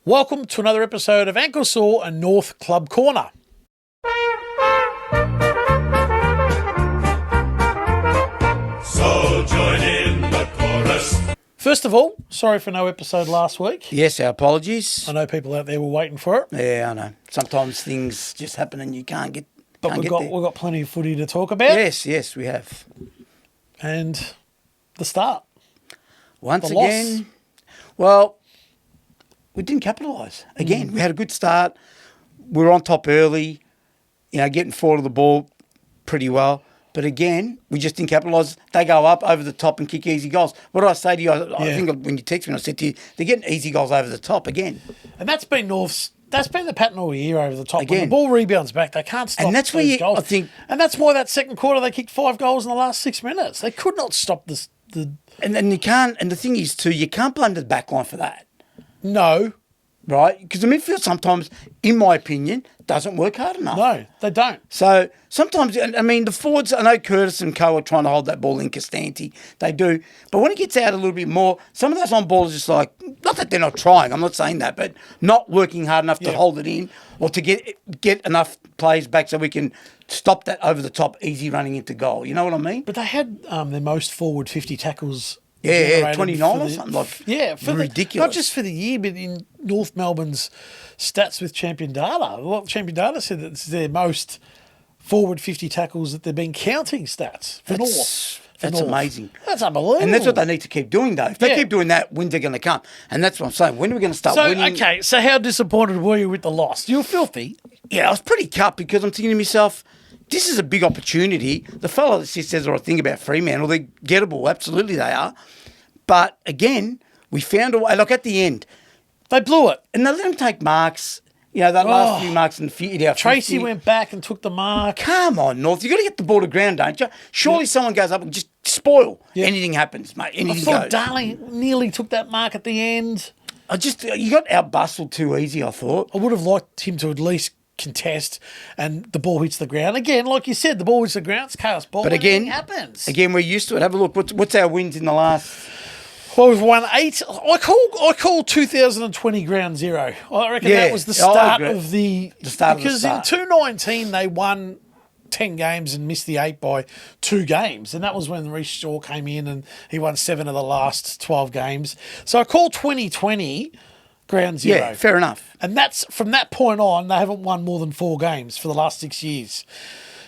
Welcome to another episode of Ankle Sore and North Club Corner. So join in the chorus. First of all, sorry for no episode last week. Yes, our apologies. I know people out there were waiting for it, Yeah, I know. Sometimes things just happen and you can't get. but can't we've get there. got plenty of footy to talk about. Yes, we have. And the start. Once The loss. again, well, we didn't capitalise. Again, we had a good start. We were on top early, getting forward of the ball pretty well. But again, we just didn't capitalise. They go up over the top and kick easy goals. What did I say to you? I think when you texted me, I said to you, they're getting easy goals over the top again. And that's been the pattern all year over the top. When the Again. ball rebounds back, they can't stop And that's where those goals. I think. And that's why that second quarter they kicked 5 goals in the last 6 minutes. They could not stop this. And you can't. And the thing is, too, you can't blame the back line for that. No, Right? Because the midfield sometimes, in my opinion, doesn't work hard enough. no, they don't. So sometimes, I mean, the forwards, I know Curtis and Co are trying to hold that ball in Costanti. They do. But when it gets out a little bit more, some of those on ball is just like, not that they're not trying, I'm not saying that, but not working hard enough to hold it in or to get enough players back so we can stop that over the top, easy running into goal. You know what I mean? But they had their most forward 50 tackles. Yeah, generated 29 for or something like ridiculous. Not just for the year, but in North Melbourne's stats with Champion Data. Well, Champion Data said that it's their most forward 50 tackles that they've been counting stats for North. That's amazing. That's unbelievable. And that's what they need to keep doing, though. If they Yeah. keep doing that, wins are going to come. And that's what I'm saying. When are we going to start So, winning? okay, so how disappointed were you with the loss? You were filthy. Yeah, I was pretty cut because I'm thinking to myself, this is a big opportunity. The fellow that says the right thing about Fremantle, they're gettable. Absolutely they are. But again, we found a way. Look, at the end, They blew it. and they let them take marks. That last few marks in the Tracy went back and took the mark. Come on, North. You got to get the ball to ground, don't you? Surely someone goes up and just spoil. Yeah. Anything happens, mate. I Anything thought goes. Darling nearly took that mark at the end. You got out bustled too easy, I thought. I would have liked him to at least contest and the ball hits the ground. Again, like you said, the ball hits the ground, it's chaos ball. But again, anything happens. Again, we're used to it. Have a look. What's our wins in the last? Well, we've won 8. I call 2020 ground zero. I reckon Yeah, that was the I start agree. of the start of the because start. in 2019 they won 10 games and missed the 8 by 2 games. And that was when Reece Shaw came in and he won 7 of the last 12 games. So I call 2020 ground zero. Yeah, fair enough. And that's from that point on, they haven't won more than 4 games for the last 6 years.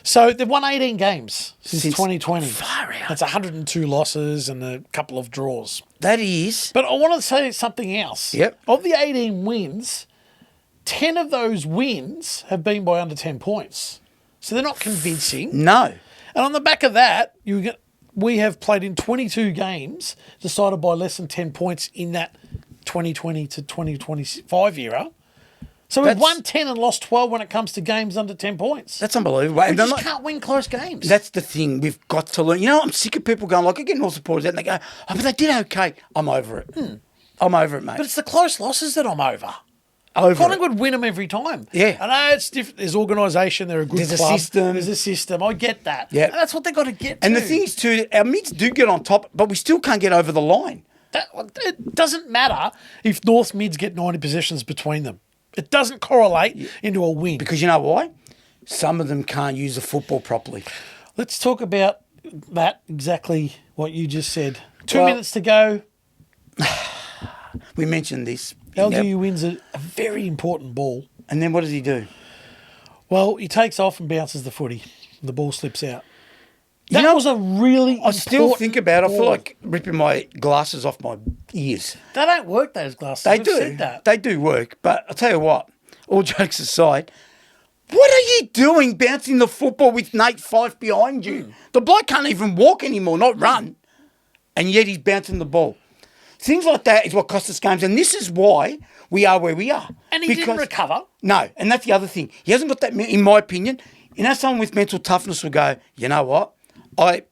So they've won 18 games since 2020. Far out. That's 102 losses and a couple of draws. That is. But I want to say something else. Yep. Of the 18 wins, 10 of those wins have been by under 10 points. So they're not convincing. No. And on the back of that, we have played in 22 games decided by less than 10 points in that 2020 to 2025 era. So we've That's- won 10 and lost 12 when it comes to games under 10 points. That's unbelievable. We And I'm just not- can't win close games. That's the thing. We've got to learn. I'm sick of people going, like, I get North supporters out and they go, oh, but they did okay. I'm over it. I'm over it, mate. but it's the close losses that I'm over. over it. Collingwood win them every time. Yeah. I know it's different. There's organisation. They're a good There's a club. system. There's a system. I get that. Yeah. And that's what they've got to get And to. the thing is, too, our mids do get on top, but we still can't get over the line. It doesn't matter if North mids get 90 possessions between them. It doesn't correlate into a win. Because you know why? Some of them can't use the football properly. Let's talk about that, exactly what you just said. 2 Well- minutes to go. We mentioned this. LGU wins a very important ball. And then what does he do? Well, he takes off and bounces the footy. The ball slips out. You That know, was a really I still important think about it. I feel ball. like ripping my glasses off my ears. They don't work, those glasses. They We've do. said that. They do work. But I'll tell you what, all jokes aside, what are you doing bouncing the football with Nate Fife behind you? The bloke can't even walk anymore, not run. And yet he's bouncing the ball. Things like that is what cost us games. And this is why we are where we are. And he didn't recover. No. And that's the other thing. He hasn't got that, in my opinion. Someone with mental toughness will go, you know what? I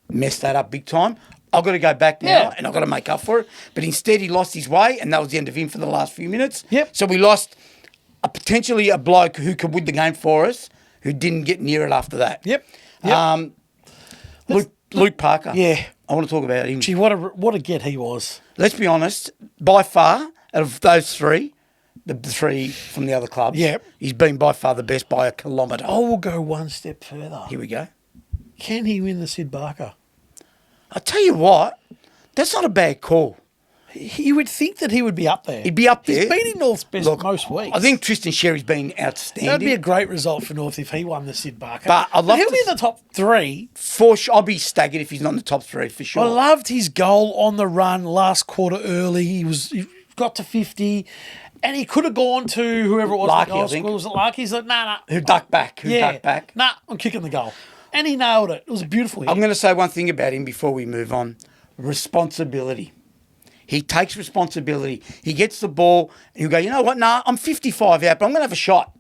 messed that up big time. I've got to go back now Yeah. and I've got to make up for it. But instead he lost his way and that was the end of him for the last few minutes. Yep. So we lost potentially a bloke who could win the game for us who didn't get near it after that. Yep. Luke Parker. Yeah. I want to talk about him. Gee, what a get he was. Let's be honest, by far, out of those three, the three from the other clubs. Yep. He's been by far the best by a kilometre. I will go one step further. Here we go. Can he win the Sid Barker? I tell you what, that's not a bad call. You would think that he would be up there. He'd be up there. He's been in North's best Look, most weeks. I think Tristan Sherry's been outstanding. that'd be a great result for North if he won the Sid Barker. But I'd love he'll to be in the top three. For sure, I'll be staggered if he's not in the top three for sure. I loved his goal on the run last quarter early. He got to 50, and he could have gone to whoever it was. Larky, the goal I think. scorer. Was it Larky? He's like, nah. Who ducked back? Who ducked back? Nah, I'm kicking the goal. And he nailed it. It was a beautiful hit. I'm going to say one thing about him before we move on. Responsibility. He takes responsibility. He gets the ball and he'll go, you know what? Nah, I'm 55 out, but I'm going to have a shot.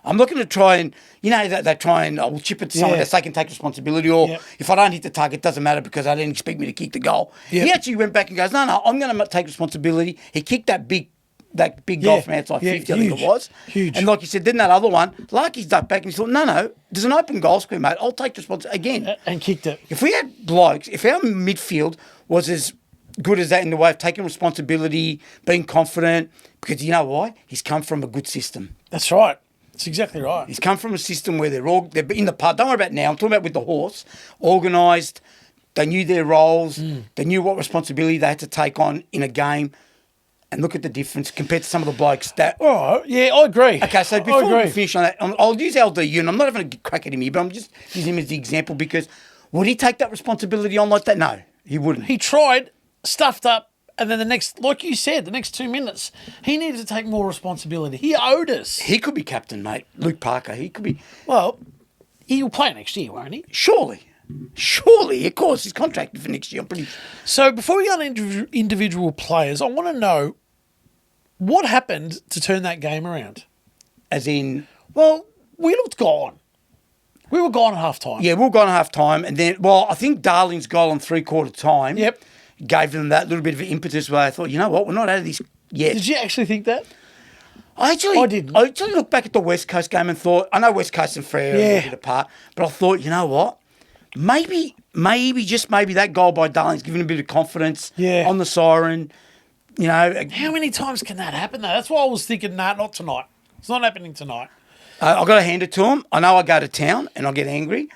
I'm not going to try and, they try and, I'll chip it to someone Yeah. else. They can take responsibility. Or Yep. if I don't hit the target, it doesn't matter because I didn't expect me to kick the goal. Yep. He actually went back and goes, no, I'm going to take responsibility. He kicked that big goal from outside 50, I think it was. Huge. And like you said, then that other one, Larky's ducked back and he thought, no, there's an open goal square, mate. I'll take responsibility. Again, And kicked it. if we had blokes, if our midfield was as good as that in the way of taking responsibility, being confident, because you know why? He's come from a good system. That's right. That's exactly right. He's come from a system where they're in the part. Don't worry about now. I'm talking about with the horse. Organised. They knew their roles. They knew what responsibility they had to take on in a game. And look at the difference compared to some of the blokes that. All right. Yeah, I agree. Okay, so I before we agree. finish on that, I'll use LDU, and I'm not having a crack at him here, but I'm just using him as the example because would he take that responsibility on like that? No, he wouldn't. He tried, stuffed up, and then like you said, the next 2 minutes, he needed to take more responsibility. He owed us. He could be captain, mate. Luke Parker. He could be. Well, he'll play next year, won't he? Surely, of course, he's contracted for next year. I'm pretty. So before we go on individual players, I want to know what happened to turn that game around. As in, Well, we looked gone. We were gone at half time. yeah, we'll go on half time, and then, well, I think Darling's goal on 3/4 time. Yep. Gave them that little bit of impetus where I thought, you know what, we're not out of this yet. Did you actually think that? I didn't. actually looked back at the West Coast game and thought, I know West Coast and Freo are a Yeah. little bit apart, but I thought, you know what? Maybe, just maybe that goal by Darling's giving a bit of confidence Yeah. on the siren. You know, How many times can that happen, though? That's why I was thinking, nah, not tonight. It's not happening tonight. I've got to hand it to them. I know I go to town and I get angry.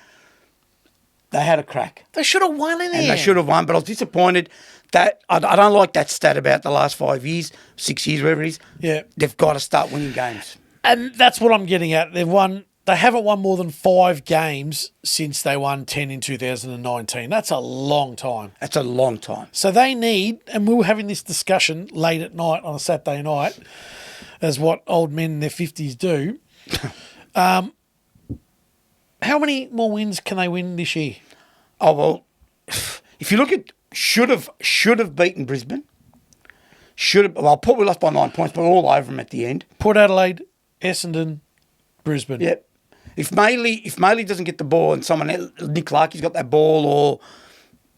They had a crack. They should have won in there. And they should have won, but I was disappointed that I don't like that stat about the last 5 years, 6 years, whatever it is. Yeah. They've got to start winning games. And that's what I'm getting at. They haven't won more than 5 games since they won 10 in 2019. That's a long time. That's a long time. So they need, and we were having this discussion late at night on a Saturday night, as what old men in their 50s do. How many more wins can they win this year? Oh, well, if you look at should have beaten Brisbane. Port we lost by 9 points, but all over them at the end. Port Adelaide, Essendon, Brisbane. Yep. If Maley doesn't get the ball and someone else, Nick Larky's got that ball, or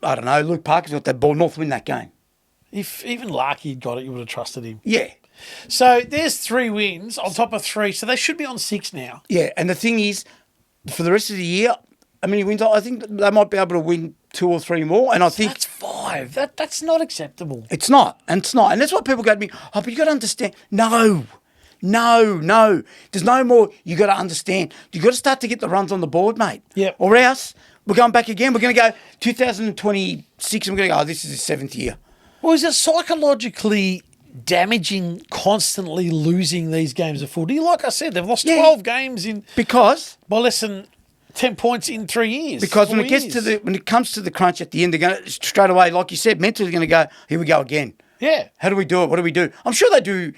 I don't know, Luke Parker's got that ball, North win that game. If even Larky had got it, you would have trusted him. Yeah. So there's 3 wins on top of 3. So they should be on 6 now. Yeah, and the thing is, for the rest of the year, how many wins? I think they might be able to win 2 or 3 more, and I think That's 5. That's not acceptable. it's not, and that's why people go to me. Oh, but you got to understand. No. There's no more. You got to understand. You got to start to get the runs on the board, mate. Yep. Or else we're going back again. We're going to go 2026, and we're going to go. Oh, this is the 7th year. Well, is it psychologically damaging constantly losing these games of footy? Like I said, they've lost Yeah. 12 games Because by less than 10 points in 3 years. when 4 it gets years. when it comes to the crunch at the end, they're going to straight away, like you said, mentally going to go. Here we go again. Yeah. How do we do it? What do we do? I'm sure they do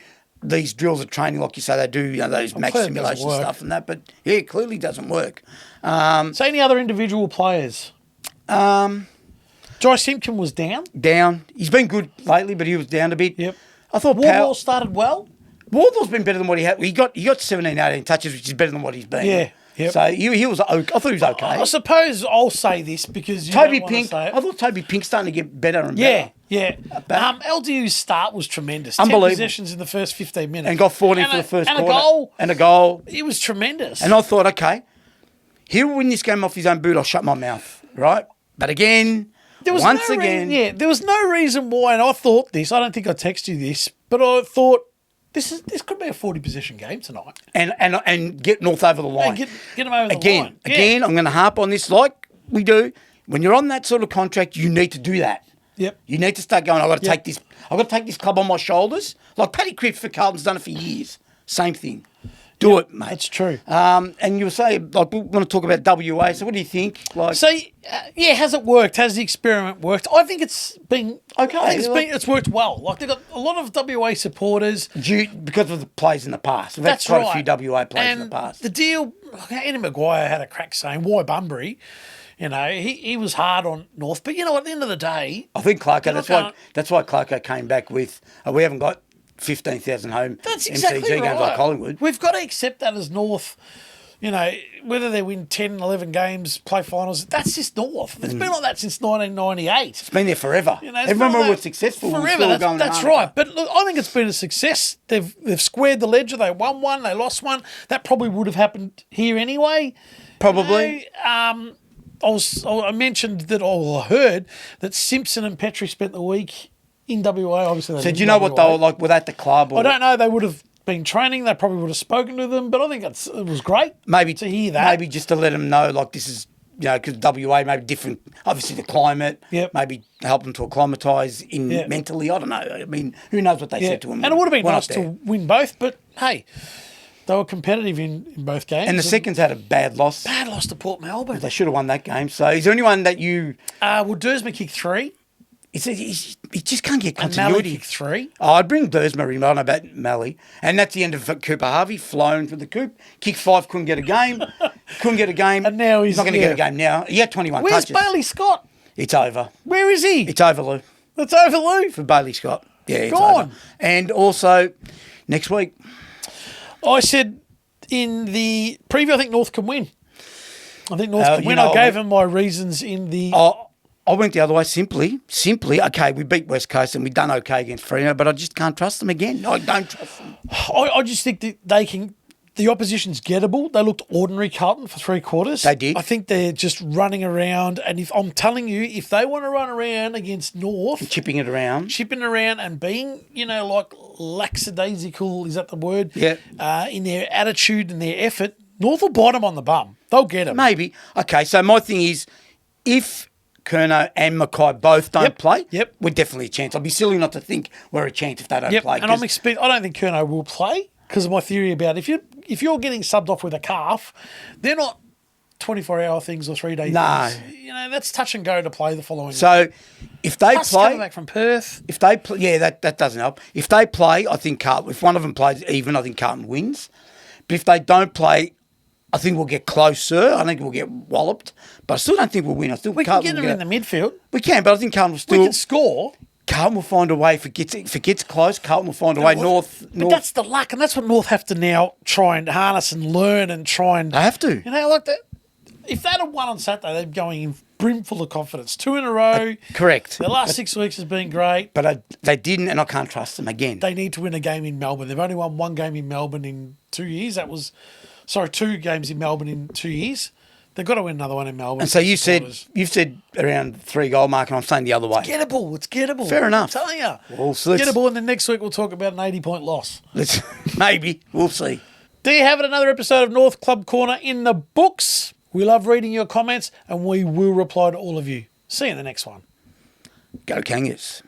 these drills of training, like you say, they do those max clearly it doesn't simulation work. stuff and that. But yeah, it clearly doesn't work. So any other individual players? Joy Simpkin was down. Down. He's been good lately, but he was down a bit. Yep. I thought Wardlaw started well. Wardlaw's been better than what he had. He got 17, 18 touches, which is better than what he's been. Yeah, yep. So he was okay. I thought he was okay. I suppose I'll say this because you Toby don't wanna Pink. say it. I thought Toby Pink's starting to get better and Yeah, better. yeah. But- LDU's start was tremendous. Unbelievable. 10 possessions in the first 15 minutes. And got 14 for a- the first and quarter. a goal. And a goal. It was tremendous. And I thought, okay, he'll win this game off his own boot. I'll shut my mouth, right? But again, there was there was no reason why, and I thought this, I don't think I texted you this, but I thought This could be a 40 possession game tonight. and get North over the line. And get them over the again, line. Yeah. Again, I'm going to harp on this like we do. When you're on that sort of contract, you need to do that. Yep. You need to start going, I've got to Yep. take this. I've got to take this club on my shoulders. Like Paddy Cripps for Carlton's done it for years. Same thing. Do it, mate. That's true. And you were saying, like, we want to talk about WA. So what do you think? Like, So, has it worked? Has the experiment worked? I think it's been Okay, I think like- it's worked well. Like they've got a lot of WA supporters. because of the plays in the past. We've had That's quite right. a few WA plays and in the past. The deal, Andy Maguire had a crack saying, "Why Bunbury?" You know, he was hard on North, but you know, at the end of the day, I think Clarko, You're not gonna- that's why Clarko came back with, we haven't got 15,000 home that's MCG exactly games right. like Collingwood. We've got to accept that as North. You know, whether they win 10, 11 games, play finals, that's just North. It's been like that since 1998. It's been there forever. You know, it's Everyone been like was that successful. forever. We're still going That's to right. But look, I think it's been a success. They've squared the ledger. They won one. They lost one. That probably would have happened here anyway. Probably. You know, I mentioned that, I heard that Simpson and Petrie spent the week in WA. Obviously, they So live do you in know what they WA. were like? Were they at the club? Or I don't know. They would have been training. They probably would have spoken to them. But I think it was great. Maybe to hear that. Maybe just to let them know, like, this is, you know, because WA maybe different. Obviously, the climate. Yep. Maybe help them to acclimatise in Yeah. mentally. I don't know. I mean, who knows what they Yeah. said to them? And it would have been when nice up there. to win both. But hey, they were competitive in both games. And the seconds had a bad loss. bad loss to Port Melbourne. They should have won that game. So, is there anyone that you? Well, Dersma kicked 3 He just can't get and Malley continuity. kicked 3. Oh, I'd bring Dersma in. I don't know about Malley. And that's the end of Cooper Harvey, flown for the coop. Kicked 5, couldn't get a game. And now he's- not going to yeah. get a game now. He had 21 Where's touches. Bailey Scott? It's over. Where is he? It's over, Lou. It's over, Lou. For Bailey Scott. Yeah, it's Gone. over. And also, next week, I said in the preview, I think North can win. I think North can you win. know, I gave them my reasons in the. I went the other way simply, okay, we beat West Coast and we've done okay against Freo, but I just can't trust them again. I don't trust them. I just think that they can. The opposition's gettable. They looked ordinary, Carlton, for 3 quarters. They did. I think they're just running around. And if I'm telling you, if they want to run around against North, Chipping it around. chipping around and being, you know, like lackadaisical, is that the word? Yeah. In their attitude and their effort, North will bite them on the bum. They'll get them. Maybe. Okay, so my thing is, if Curnow and Mackay both don't Yep, play, yep. we're definitely a chance. I'd be silly not to think we're a chance if they don't Yep. play. And I don't think Curnow will play because of my theory about if you're getting subbed off with a calf, they're not 24-hour things or 3-day No. things. You know, that's touch and go to play the following week. So if they Plus coming play, back from Perth. if they play, yeah, that doesn't help. If they play, I think Carlton. If one of them plays even, I think Carlton wins. But if they don't play, I think we'll get closer. I think we'll get walloped, but I still don't think we'll win. I still We can Carlton get them will in the midfield. We can, but I think Carlton will We still. can score. Carlton will find a way if it gets close. Carlton will find a way. North. But that's the luck, and that's what North have to now try and harness and learn and try and. They have to. You know, like that. If they'd have won on Saturday, they'd be going in brimful of confidence. 2 in a row. Correct. The last 6 weeks has been great. But they didn't, and I can't trust them again. They need to win a game in Melbourne. They've only won 1 game in Melbourne in 2 years. 2 games in Melbourne in 2 years. They've got to win another one in Melbourne. And so you've Supporters. said around 3 goal mark, and I'm saying the other way. Gettable. It's gettable. Fair enough. I'm telling you. Well, so let's- Gettable, and then next week we'll talk about an 80-point loss. Maybe we'll see. There you have it, another episode of North Club Corner in the books. We love reading your comments, and we will reply to all of you. See you in the next one. Go Kangas.